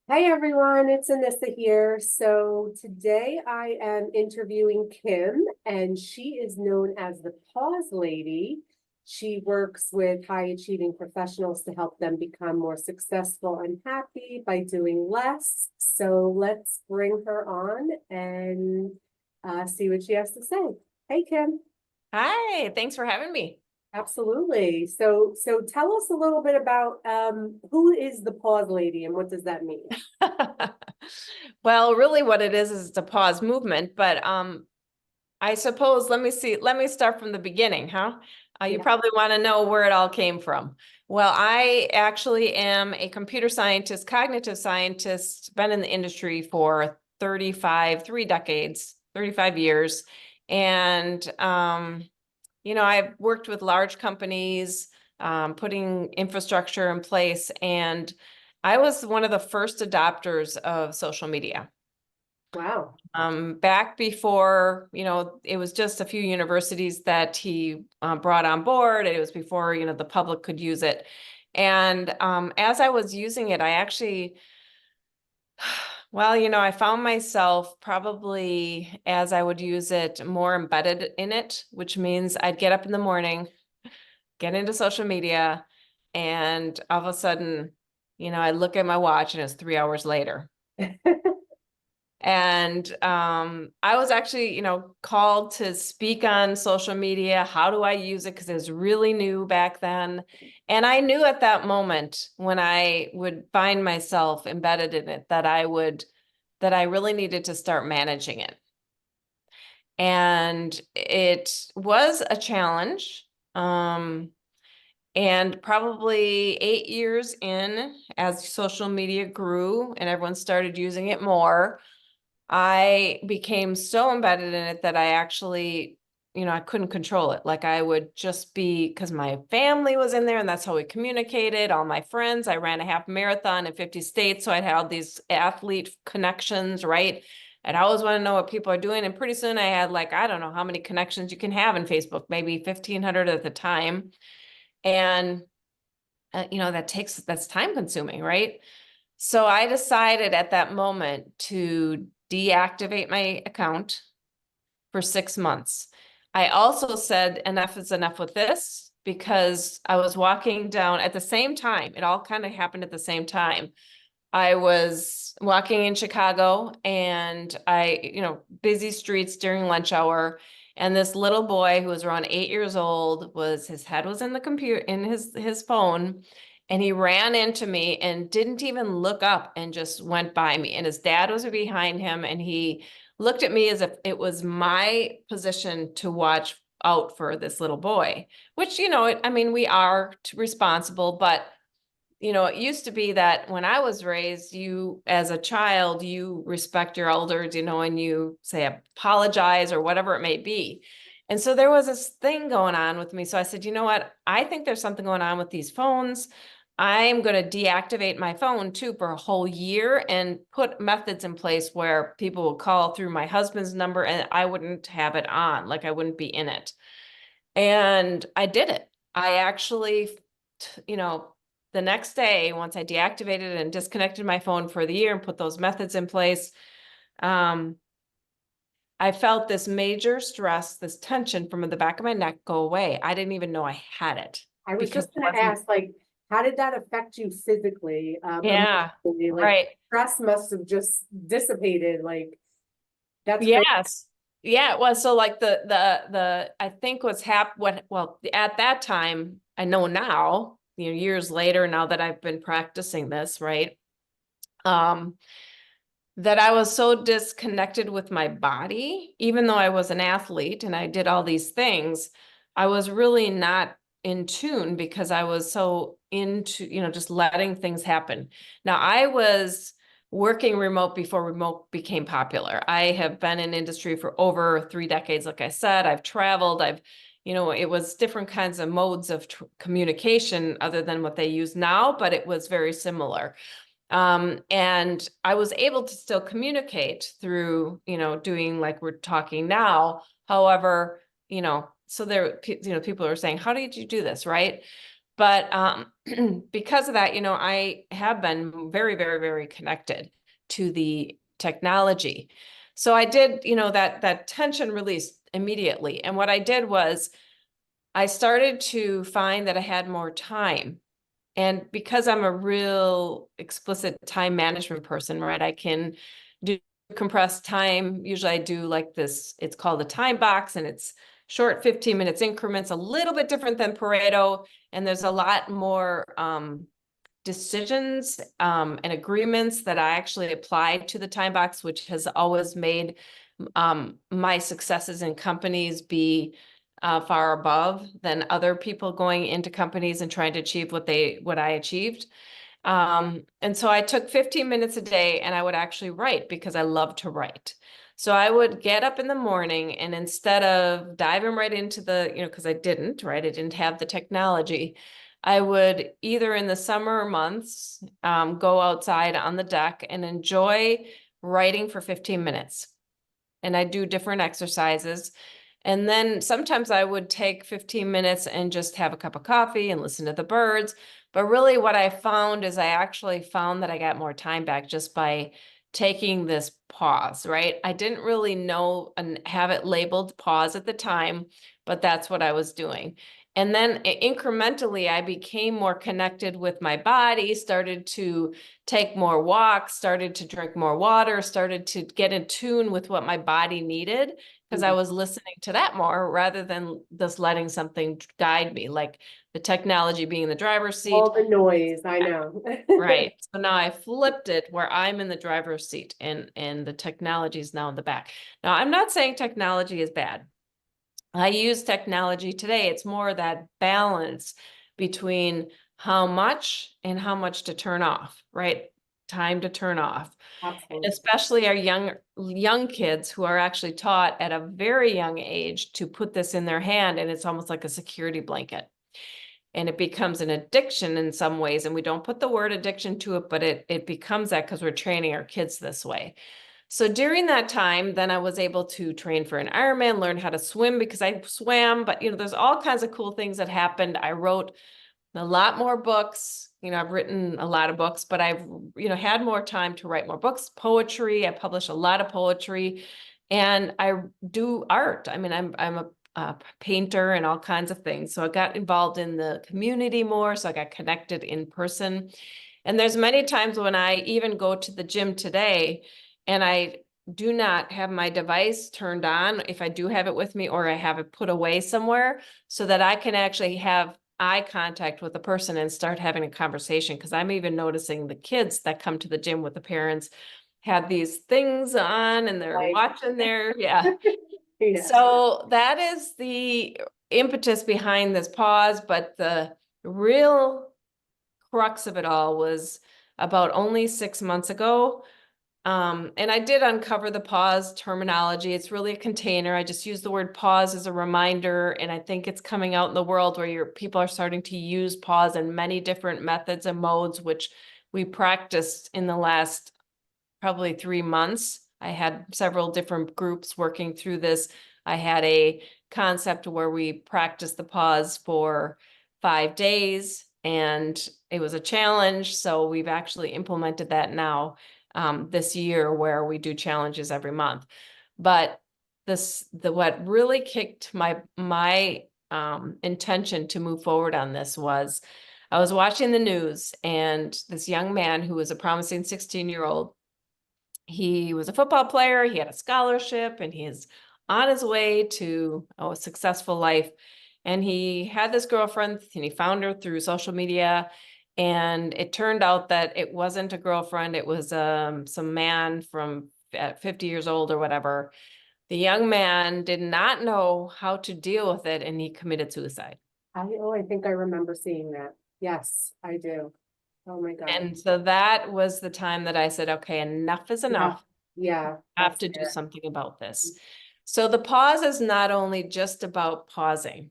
Hey everyone, it's Anissa here. So today I am interviewing Kim, and she is known as the Pause Lady. She works with high achieving professionals to help them become more successful and happy by doing less. So let's bring her on and see what she has to say. Hey Kim. Hi, thanks for having me. Absolutely. So tell us a little bit about who is the Pause Lady and what does that mean? Well, really what it is it's a pause movement, but I suppose let me start from the beginning, huh? You Yeah. probably want to know where it all came from. Well, I actually am a computer scientist, cognitive scientist, been in the industry for 3 decades, 35 years. And I've worked with large companies, putting infrastructure in place, and I was one of the first adopters of social media. Wow. Back before, it was just a few universities that he brought on board. It was before, the public could use it. And as I was using it, I actually, well, I found myself probably as I would use it more embedded in it, which means I'd get up in the morning, get into social media, and all of a sudden, I look at my watch and it's 3 hours later. And I was actually, called to speak on social media. How do I use it? Because it was really new back then. And I knew at that moment when I would find myself embedded in it that I really needed to start managing it. And it was a challenge. And probably 8 years in, as social media grew and everyone started using it more, I became so embedded in it that I actually, I couldn't control it. Like I would just be, because my family was in there and that's how we communicated. All my friends, I ran a half marathon in 50 states. So I'd had all these athlete connections, right? I'd always want to know what people are doing. And pretty soon I had like, I don't know how many connections you can have in Facebook, maybe 1,500 at the time. And that's time consuming, right? So I decided at that moment to deactivate my account for 6 months. I also said enough is enough with this because I was walking down at the same time. It all kind of happened at the same time. I was walking in Chicago and busy streets during lunch hour. And this little boy who was around 8 years old his head was in the computer, in his phone. And he ran into me and didn't even look up and just went by me. And his dad was behind him and he looked at me as if it was my position to watch out for this little boy, which, I mean, we are responsible, but it used to be that when I was raised, you, as a child, you respect your elders, and you say apologize or whatever it may be. And so there was this thing going on with me. So I said, you know what? I think there's something going on with these phones. I'm going to deactivate my phone too for a whole year and put methods in place where people will call through my husband's number and I wouldn't have it on, like I wouldn't be in it. And I did it. I actually, you know, the next day, once I deactivated and disconnected my phone for the year and put those methods in place, um, I felt this major stress, this tension from the back of my neck go away. I didn't even know I had it I was because just it gonna wasn't, ask, like, how did that affect you physically, yeah, emotionally? Like, right. stress must have just dissipated. Like, that's great. Yes. Yeah, it was. So like I think well, at that time, I know now, years later, now that I've been practicing this, right? Um, that I was so disconnected with my body, even though I was an athlete and I did all these things, I was really not in tune because I was so into, just letting things happen. Now, I was working remote before remote became popular. I have been in industry for over 3 decades. Like I said, I've traveled, it was different kinds of modes of communication other than what they use now, but it was very similar. And I was able to still communicate through, doing like we're talking now. However, so there, people are saying, how did you do this? Right. But because of that, you know, I have been very, very, very connected to the technology. So I did, you know, that tension released immediately. And what I did was I started to find that I had more time. And because I'm a real explicit time management person, right? I can do compressed time. Usually I do like this, it's called a time box, and it's short 15 minutes increments, a little bit different than Pareto. And there's a lot more decisions and agreements that I actually applied to the time box, which has always made my successes in companies be far above than other people going into companies and trying to achieve what I achieved. And so I took 15 minutes a day and I would actually write because I love to write. So I would get up in the morning, and instead of diving right into the, you know, because I didn't, right? I didn't have the technology. I would either in the summer months go outside on the deck and enjoy writing for 15 minutes. And I do different exercises. And then sometimes I would take 15 minutes and just have a cup of coffee and listen to the birds. But really what I found is I actually found that I got more time back just by taking this pause, right? I didn't really know and have it labeled pause at the time, but that's what I was doing. And then incrementally, I became more connected with my body, started to take more walks, started to drink more water, started to get in tune with what my body needed, because I was listening to that more rather than just letting something guide me, like the technology being in the driver's seat. All the noise, I know. Right. So now I flipped it where I'm in the driver's seat and the technology is now in the back. Now, I'm not saying technology is bad. I use technology today. It's more that balance between how much and how much to turn off, right? Time to turn off. Absolutely. Especially our young kids who are actually taught at a very young age to put this in their hand, and it's almost like a security blanket. And it becomes an addiction in some ways. And we don't put the word addiction to it, but it becomes that because we're training our kids this way. So during that time, then I was able to train for an Ironman, learn how to swim because I swam, but you know, there's all kinds of cool things that happened. I wrote a lot more books. You know, I've written a lot of books, but I've, you know, had more time to write more books, poetry. I publish a lot of poetry, and I do art. I mean, I'm a painter and all kinds of things. So I got involved in the community more. So I got connected in person. And there's many times when I even go to the gym today and I do not have my device turned on if I do have it with me, or I have it put away somewhere so that I can actually have eye contact with the person and start having a conversation. Because I'm even noticing the kids that come to the gym with the parents have these things on and they're watching their, yeah. So that is the impetus behind this pause, but the real crux of it all was about only 6 months ago. And I did uncover the pause terminology. It's really a container. I just use the word pause as a reminder. And I think it's coming out in the world where people are starting to use pause in many different methods and modes, which we practiced in the last probably 3 months. I had several different groups working through this. I had a concept where we practiced the pause for 5 days, and it was a challenge. So we've actually implemented that now this year, where we do challenges every month. But what really kicked my intention to move forward on this was I was watching the news, and this young man who was a promising 16-year-old, he was a football player, he had a scholarship, and he's on his way to a successful life. And he had this girlfriend, and he found her through social media. And it turned out that it wasn't a girlfriend, it was some man from at 50 years old or whatever. The young man did not know how to deal with it, and he committed suicide. I think I remember seeing that. Yes, I do. Oh my God. And so that was the time that I said, okay, enough is enough. Yeah. I have to do something about this. So the pause is not only just about pausing.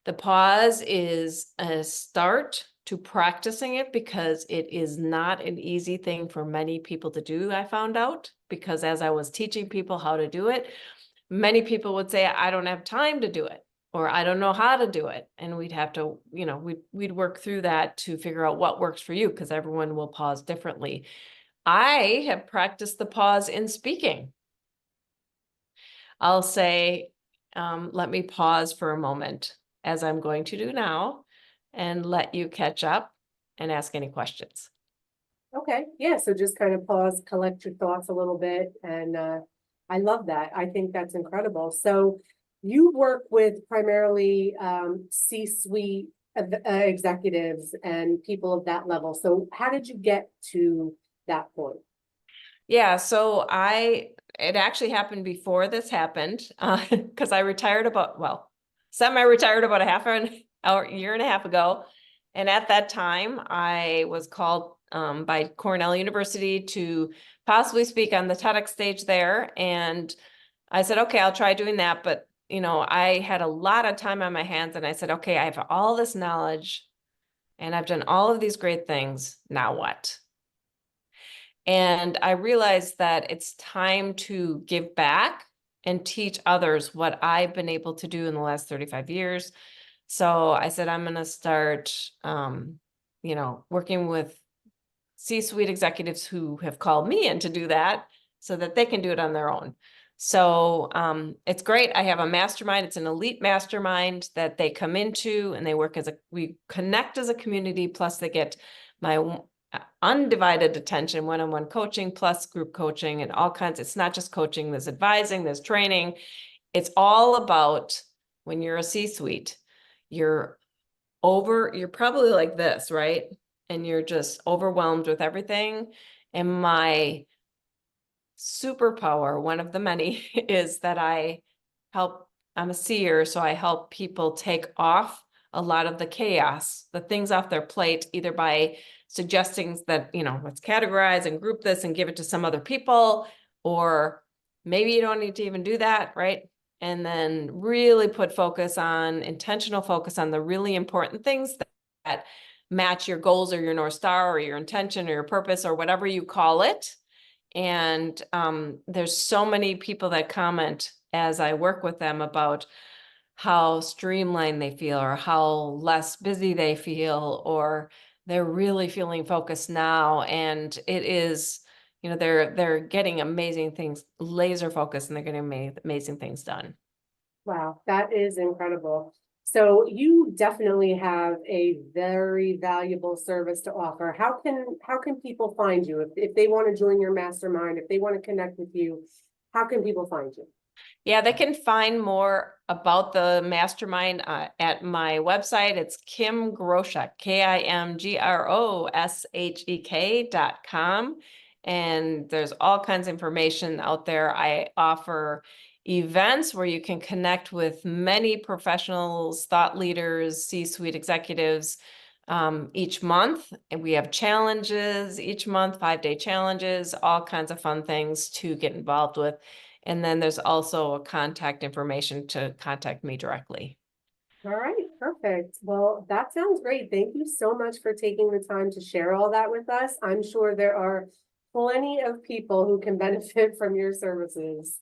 The pause is a start to practicing it, because it is not an easy thing for many people to do, I found out, because as I was teaching people how to do it, many people would say, I don't have time to do it. or I don't know how to do it. And we'd have to, we'd work through that to figure out what works for you, because everyone will pause differently. I have practiced the pause in speaking. I'll say, let me pause for a moment, as I'm going to do now, and let you catch up and ask any questions. Okay, yeah, so just kind of pause, collect your thoughts a little bit, and I love that. I think that's incredible. So you work with primarily C-suite executives and people of that level. So how did you get to that point? Yeah, so it actually happened before this happened, because I retired semi-retired about a half an hour, year and a half ago. And at that time, I was called by Cornell University to possibly speak on the TEDx stage there. And I said, okay, I'll try doing that. But, I had a lot of time on my hands, and I said, okay, I have all this knowledge and I've done all of these great things. Now what? And I realized that it's time to give back and teach others what I've been able to do in the last 35 years. So I said, I'm going to start, working with C-suite executives who have called me in to do that so that they can do it on their own. So it's great. I have a mastermind. It's an elite mastermind that they come into, and they work we connect as a community, plus they get my undivided attention, one-on-one coaching, plus group coaching and all kinds. It's not just coaching, there's advising, there's training. It's all about, when you're a C-suite, you're probably like this, right? And you're just overwhelmed with everything. And my superpower, one of the many, is that I'm a seer, so I help people take off a lot of the chaos, the things off their plate, either by suggesting that, let's categorize and group this and give it to some other people, or maybe you don't need to even do that, right? And then really put intentional focus on the really important things that match your goals or your North Star or your intention or your purpose or whatever you call it. And there's so many people that comment as I work with them about how streamlined they feel, or how less busy they feel, or they're really feeling focused now. And it is, they're getting amazing things, laser focused, and they're getting amazing things done. Wow, that is incredible. So you definitely have a very valuable service to offer. How can people find you if they want to join your mastermind, if they want to connect with you, how can people find you? Yeah, they can find more about the mastermind at my website. It's Kim Groshek, KimGroshek.com. And there's all kinds of information out there. I offer events where you can connect with many professionals, thought leaders, C-suite executives each month. And we have challenges each month, 5-day challenges, all kinds of fun things to get involved with. And then there's also a contact information to contact me directly. All right, perfect. Well, that sounds great. Thank you so much for taking the time to share all that with us. I'm sure there are plenty of people who can benefit from your services.